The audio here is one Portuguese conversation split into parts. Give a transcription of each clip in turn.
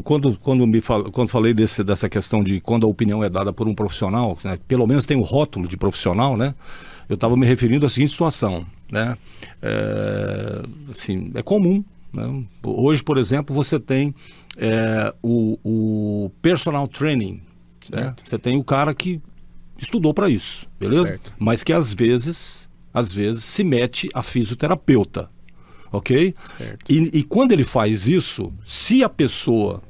Quando falei dessa questão de quando a opinião é dada por um profissional, né, pelo menos tem o rótulo de profissional, né? Eu estava me referindo à seguinte situação, né? Assim, é comum, né? Hoje, por exemplo, você tem o personal training, né? Você tem o cara que estudou para isso, beleza? Certo. Mas que às vezes se mete a fisioterapeuta, ok? Certo. E quando ele faz isso, se a pessoa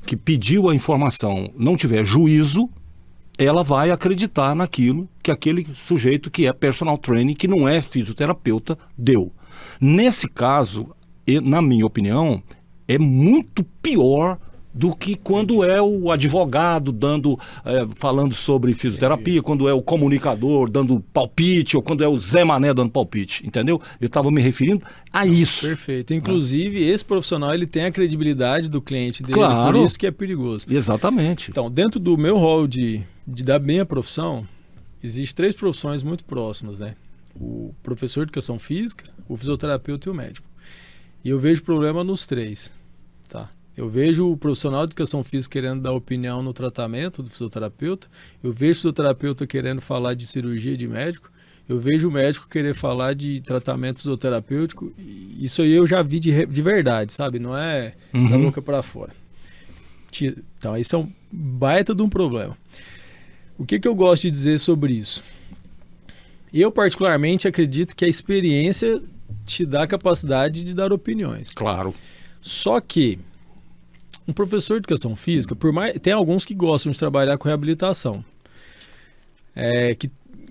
que pediu a informação não tiver juízo, ela vai acreditar naquilo que aquele sujeito que é personal training, que não é fisioterapeuta, deu. Nesse caso, na minha opinião, é muito pior do que quando é o advogado falando sobre fisioterapia, quando é o comunicador dando palpite, ou quando é o Zé Mané dando palpite, entendeu? Eu estava me referindo a isso. Perfeito. Inclusive, esse profissional ele tem a credibilidade do cliente dele, Claro. por isso que é perigoso. Exatamente. Então, dentro do meu rol de dar bem a profissão, existem 3 profissões muito próximas, né? O professor de educação física, o fisioterapeuta e o médico. E eu vejo problema nos 3, tá? Eu vejo o profissional de educação física querendo dar opinião no tratamento do fisioterapeuta, eu vejo o fisioterapeuta querendo falar de cirurgia de médico, eu vejo o médico querer falar de tratamento fisioterapêutico. Isso aí eu já vi de verdade, sabe? Não é da boca para fora. Então, isso é um baita de um problema. O que eu gosto de dizer sobre isso? Eu, particularmente, acredito que a experiência te dá a capacidade de dar opiniões. Claro. Só que um professor de educação física, tem alguns que gostam de trabalhar com reabilitação,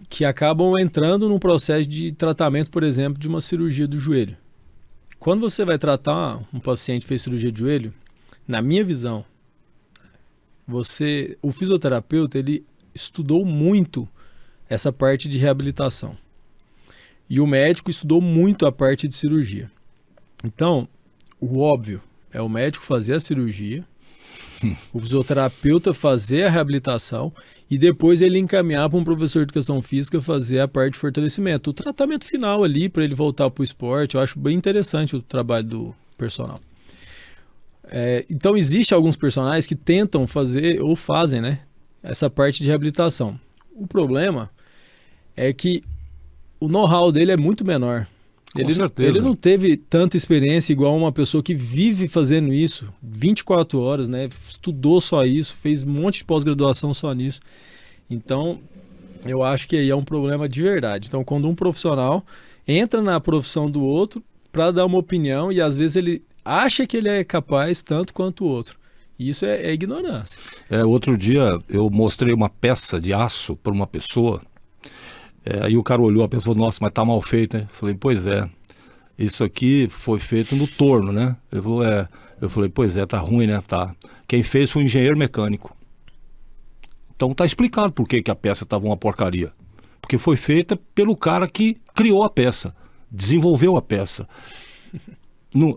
que acabam entrando num processo de tratamento, por exemplo, de uma cirurgia do joelho. Quando você vai tratar um paciente que fez cirurgia de joelho, na minha visão, o fisioterapeuta ele estudou muito essa parte de reabilitação. E o médico estudou muito a parte de cirurgia. Então, o óbvio é o médico fazer a cirurgia, o fisioterapeuta fazer a reabilitação e depois ele encaminhar para um professor de educação física fazer a parte de fortalecimento. O tratamento final ali para ele voltar para o esporte, eu acho bem interessante o trabalho do personal. Então, existem alguns personagens que tentam fazer ou fazem, né, essa parte de reabilitação. O problema é que o know-how dele é muito menor. Com certeza. Ele não teve tanta experiência igual uma pessoa que vive fazendo isso 24 horas, né? Estudou só isso, fez um monte de pós-graduação só nisso. Então, eu acho que aí é um problema de verdade. Então, quando um profissional entra na profissão do outro para dar uma opinião e às vezes ele acha que ele é capaz tanto quanto o outro. E isso é ignorância. Outro dia eu mostrei uma peça de aço para uma pessoa. Aí o cara olhou, a pessoa falou, nossa, mas tá mal feito, né? Eu falei, pois é, isso aqui foi feito no torno, né? Ele falou, Eu falei, pois é, tá ruim, né? Tá. Quem fez foi um engenheiro mecânico. Então tá explicado por que a peça tava uma porcaria. Porque foi feita pelo cara que criou a peça, desenvolveu a peça.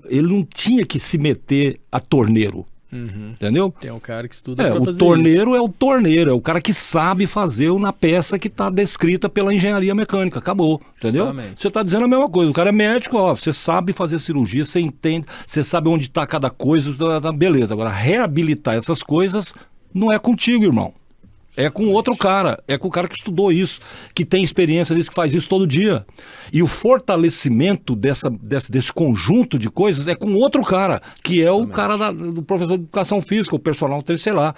Ele não tinha que se meter a torneiro. Entendeu? Tem um cara que estuda para fazer o torneiro isso. É o torneiro, é o cara que sabe fazer na peça que está descrita pela engenharia mecânica. Acabou, entendeu? Justamente. Você está dizendo a mesma coisa. O cara é médico, você sabe fazer cirurgia, você entende, você sabe onde está cada coisa, beleza. Agora, reabilitar essas coisas não é contigo, irmão. É com outro cara, é com o cara que estudou isso, que tem experiência nisso, que faz isso todo dia. E o fortalecimento desse conjunto de coisas é com outro cara, que é o cara do professor de educação física, o personal, sei lá.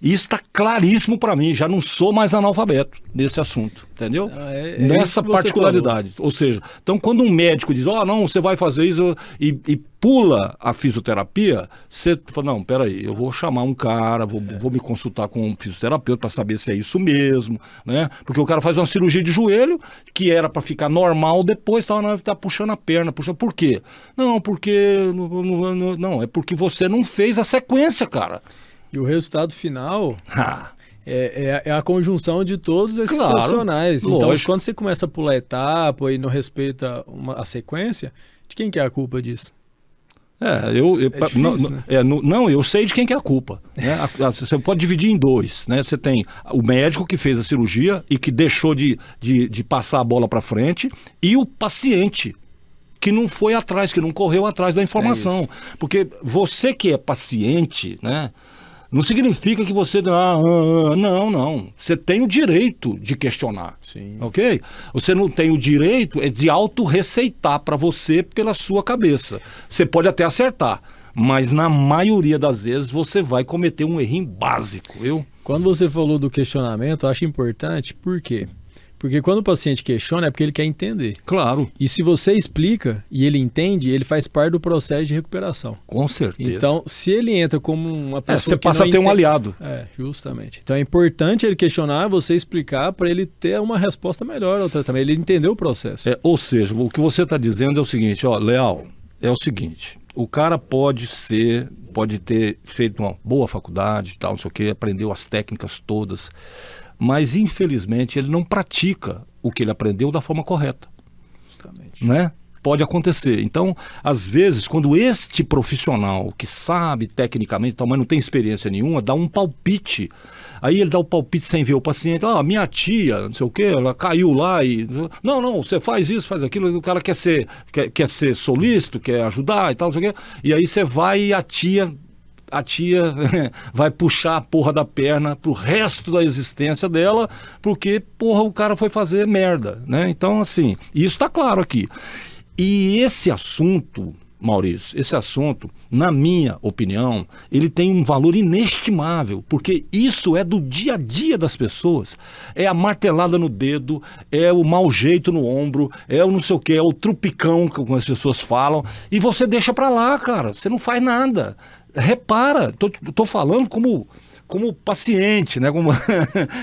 E isso está claríssimo para mim, já não sou mais analfabeto nesse assunto, entendeu? Nessa particularidade. Ou seja, então quando um médico diz, não, você vai fazer isso e pula a fisioterapia, você fala, não, peraí, eu vou chamar um cara, vou me consultar com um fisioterapeuta para saber se é isso mesmo, né? Porque o cara faz uma cirurgia de joelho, que era para ficar normal, depois tá puxando a perna, por quê? Não, porque, não, é porque você não fez a sequência, cara. E o resultado final é a conjunção de todos esses profissionais. Lógico. Então, quando você começa a pular etapa e não respeita a sequência, de quem que é a culpa disso? Difícil, né? Eu sei de quem que é a culpa. Né? Você pode dividir em dois. Né? Você tem o médico que fez a cirurgia e que deixou de passar a bola para frente e o paciente que não foi atrás, que não correu atrás da informação. isso. Porque você que é paciente, né? Não significa que você... Não. Você tem o direito de questionar. Sim. Ok? Você não tem o direito de auto-receitar para você pela sua cabeça. Você pode até acertar, mas na maioria das vezes você vai cometer um errinho básico, viu? Quando você falou do questionamento, eu acho importante, por quê? Porque quando o paciente questiona é porque ele quer entender. Claro, E se você explica e ele entende, ele faz parte do processo de recuperação. com certeza. Então, se ele entra como uma pessoa você que passa não a ter um entende- aliado. Justamente. Então é importante ele questionar, você explicar para ele ter uma resposta melhor ao tratamento, ele entender o processo. Ou seja, o que você está dizendo é o seguinte, ó, Leal, é o seguinte, o cara pode ter feito uma boa faculdade, tal, não sei o quê, aprendeu as técnicas todas, mas infelizmente ele não pratica o que ele aprendeu da forma correta, Justamente. né? Pode acontecer. Então, às vezes, quando este profissional que sabe tecnicamente, mas não tem experiência nenhuma, dá um palpite. Aí ele dá o palpite sem ver o paciente. Minha tia, não sei o quê, ela caiu lá e... Não, você faz isso, faz aquilo. O cara quer ser solícito, quer ajudar e tal, não sei o quê. E aí você vai e a tia vai puxar a porra da perna pro resto da existência dela, porque, porra, o cara foi fazer merda, né? Então, assim, isso tá claro aqui. E esse assunto, Maurício, na minha opinião, ele tem um valor inestimável, porque isso é do dia a dia das pessoas. É a martelada no dedo, é o mau jeito no ombro, é o não sei o quê, é o trupicão, como as pessoas falam, e você deixa pra lá, cara, você não faz nada. Repara, tô falando como paciente, né?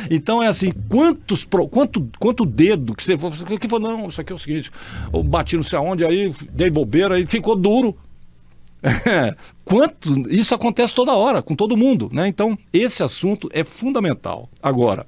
Então é assim, quanto dedo que você falou, não, isso aqui é o seguinte, eu bati não sei aonde, aí dei bobeira, aí ficou duro. Isso acontece toda hora, com todo mundo, né? Então, esse assunto é fundamental. Agora,